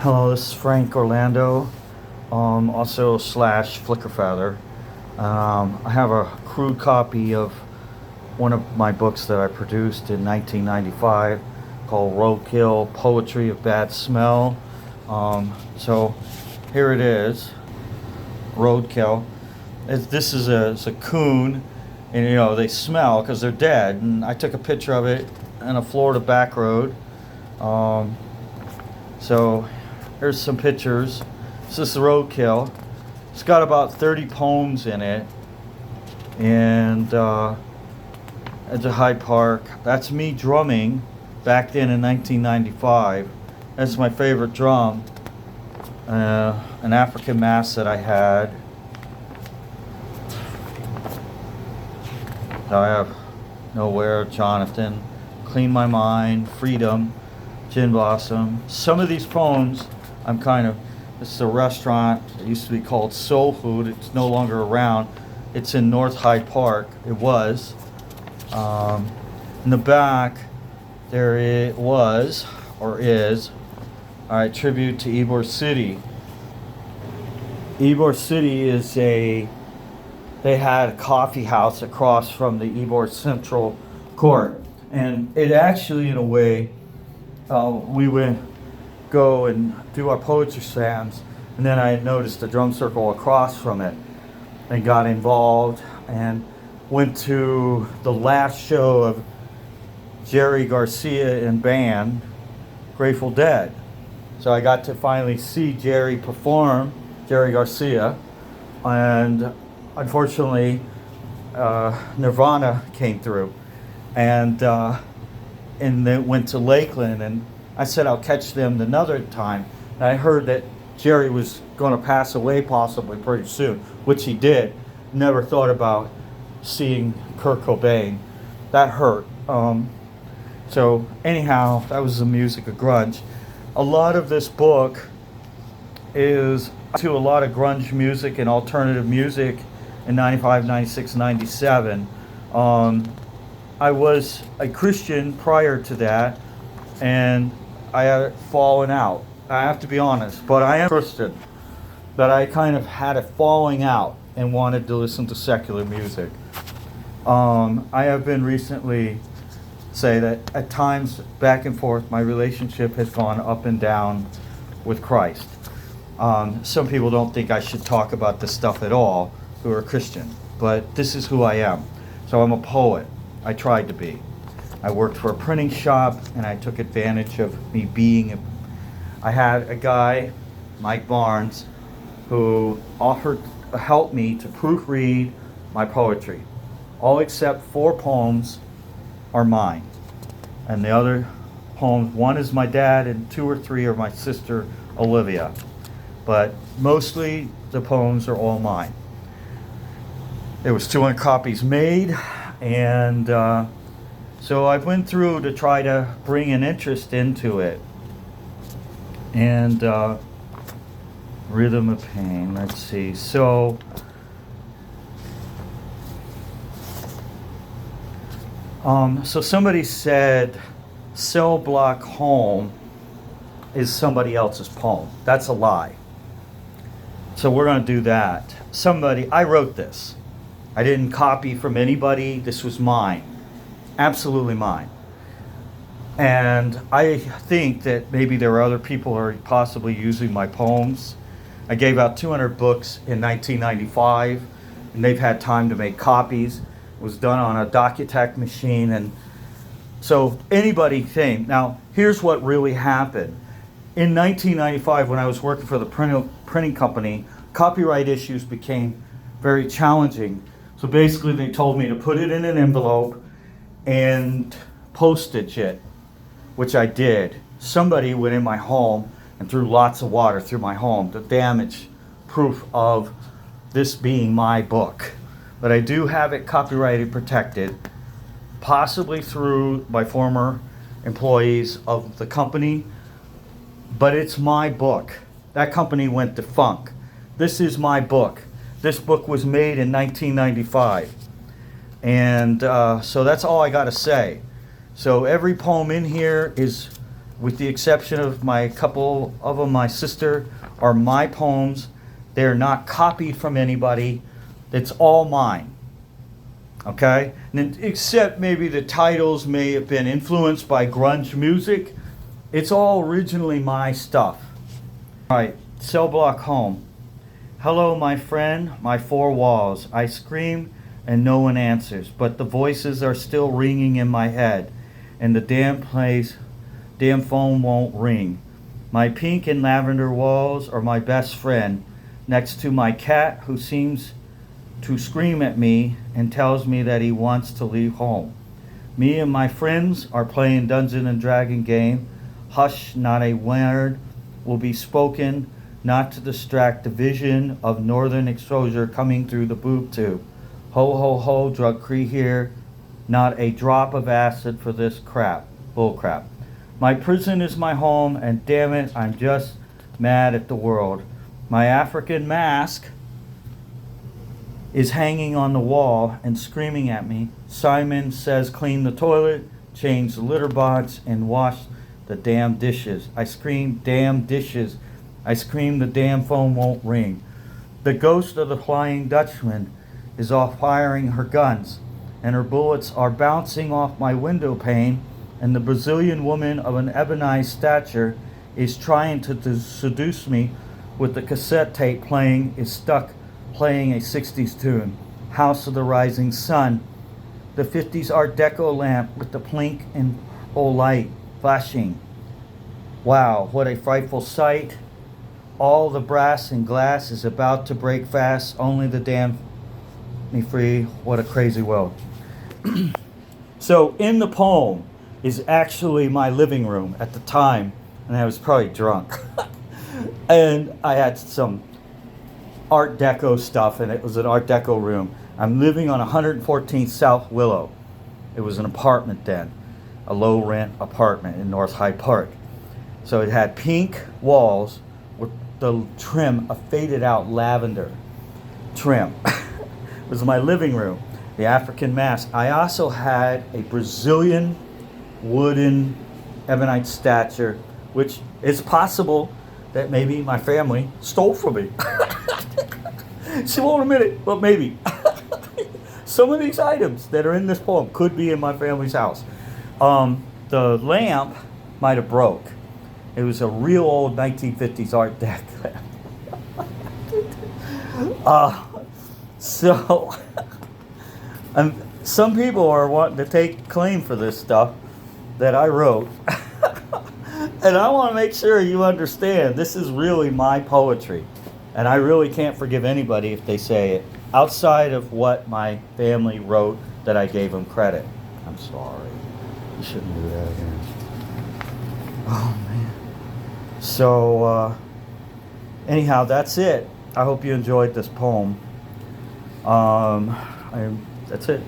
Hello, this is Frank Orlando, also slash Flickerfeather. I have a crude copy of one of my books that I produced in 1995 called Roadkill, Poetry of Bad Smell. So here it is, Roadkill. This is a coon, and they smell because they're dead. And I took a picture of it in a Florida back road. So here's some pictures. This is the Roadkill. It's got about 30 poems in it. And at the Hyde Park. That's me drumming back then in 1995. That's my favorite drum. An African Mass that I had. I have Nowhere, Jonathan, Clean My Mind, Freedom, Gin Blossom. Some of these poems, this is a restaurant. It used to be called Soul Food. It's no longer around. It's in North Hyde Park. It was. In the back, there it was, or is, tribute to Ybor City. Ybor City is they had a coffee house across from the Ybor Central Court. And it actually, in a way, we would go and do our poetry slams, and then I noticed the drum circle across from it and got involved and went to the last show of Jerry Garcia and band, Grateful Dead. So I got to finally see Jerry perform, Jerry Garcia, and unfortunately Nirvana came through, and then went to Lakeland, and I said I'll catch them another time. And I heard that Jerry was going to pass away possibly pretty soon, which he did. Never thought about seeing Kurt Cobain. That hurt. So anyhow, that was the music of grunge. A lot of this book is to a lot of grunge music and alternative music in 95, 96, 97. I was a Christian prior to that, and I had fallen out. I have to be honest, but I am Christian. But I kind of had a falling out and wanted to listen to secular music. I have been recently say that at times back and forth my relationship has gone up and down with Christ. Some people don't think I should talk about this stuff at all who are Christian, but this is who I am. So I'm a poet. I tried to be. I worked for a printing shop, and I took advantage of me being I had a guy, Mike Barnes, who offered to help me to proofread my poetry. All except 4 poems are mine. And the other poems, one is my dad, and 2 or 3 are my sister, Olivia. But mostly the poems are all mine. There was 200 copies made, and so I went through to try to bring an interest into it. And Rhythm of Pain, let's see. So somebody said Cell Block Home is somebody else's poem. That's a lie. So we're going to do that. I wrote this. I didn't copy from anybody. This was mine. Absolutely mine. And I think that maybe there are other people who are possibly using my poems. I gave out 200 books in 1995, and they've had time to make copies. It was done on a Docutech machine, and so anybody came. Now, here's what really happened. In 1995, when I was working for the printing company, copyright issues became very challenging. So basically, they told me to put it in an envelope and postage it, which I did. Somebody went in my home and threw lots of water through my home to damage proof of this being my book. But I do have it copyrighted, protected, possibly through my former employees of the company, but it's my book. That company went defunct. This is my book. This book was made in 1995. And so that's all I got to say. So every poem in here is with the exception of my couple of them, my sister, are my poems. They're not copied from anybody. It's all mine. Okay? And except maybe the titles may have been influenced by grunge music. It's all originally my stuff. All right, cell block home. Hello, my friend, my four walls. I scream and no one answers, but the voices are still ringing in my head, and the damn phone won't ring. My pink and lavender walls are my best friend, next to my cat who seems to scream at me and tells me that he wants to leave home. Me and my friends are playing Dungeons and Dragon game. Hush, not a word will be spoken, not to distract the vision of northern exposure coming through the boob tube. Ho ho ho, drug free here. Not a drop of acid for this crap. Bull crap. My prison is my home, and damn it, I'm just mad at the world. My African mask is hanging on the wall and screaming at me. Simon says clean the toilet, change the litter box, and wash the damn dishes. I scream, damn dishes. I scream, the damn phone won't ring. The ghost of the Flying Dutchman is off firing her guns, and her bullets are bouncing off my window pane, and the Brazilian woman of an ebonized stature is trying to seduce me with the cassette tape playing a 60s tune. House of the Rising Sun. The 50s Art Deco lamp with the pink and purple light flashing. Wow, what a frightful sight. All the brass and glass is about to break fast. Only the damn me free. What a crazy world. So in the poem is actually my living room at the time, and I was probably drunk. And I had some Art Deco stuff, and it was an Art Deco room. I'm living on 114th South Willow. It was an apartment then, a low rent apartment in North Hyde Park. So it had pink walls with the trim, a faded out lavender trim. It was my living room, the African mask. I also had a Brazilian wooden ebonite statue, which is possible that maybe my family stole from me. She won't admit it, but maybe. Some of these items that are in this poem could be in my family's house. The lamp might have broke. It was a real old 1950s Art Deco lamp. So, some people are wanting to take claim for this stuff that I wrote. And I want to make sure you understand this is really my poetry. And I really can't forgive anybody if they say it outside of what my family wrote that I gave them credit. I'm sorry. You shouldn't do that again. Oh, man. So, anyhow, that's it. I hope you enjoyed this poem. That's it.